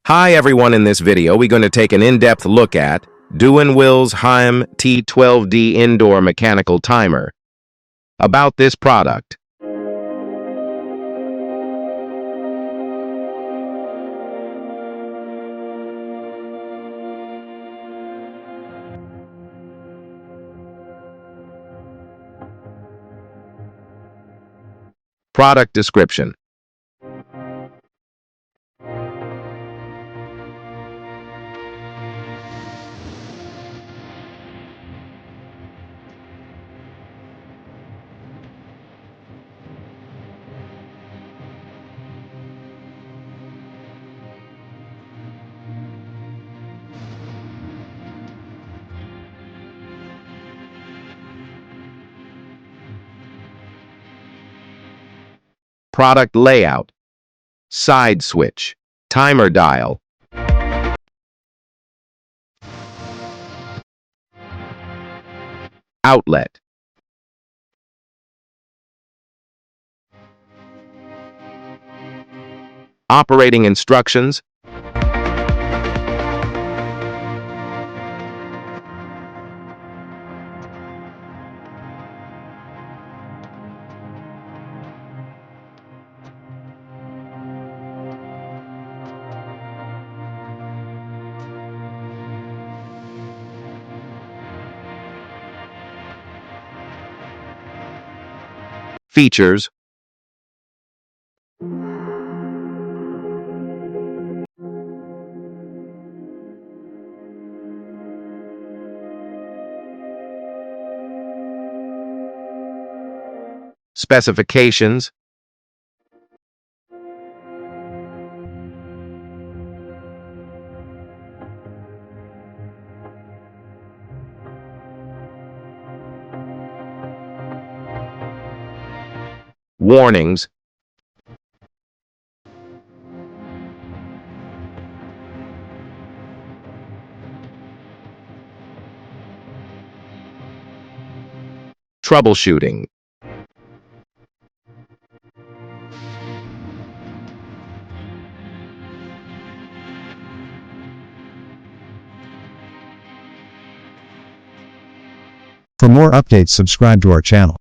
Hi everyone, in this video we're going to take an in-depth look at Dewenwils HIMT12D Indoor Mechanical Timer. About this product. Product description. Product layout. Side switch. Timer dial. Outlet. Operating instructions. Features. Specifications. Warnings. Troubleshooting. For more updates, subscribe to our channel.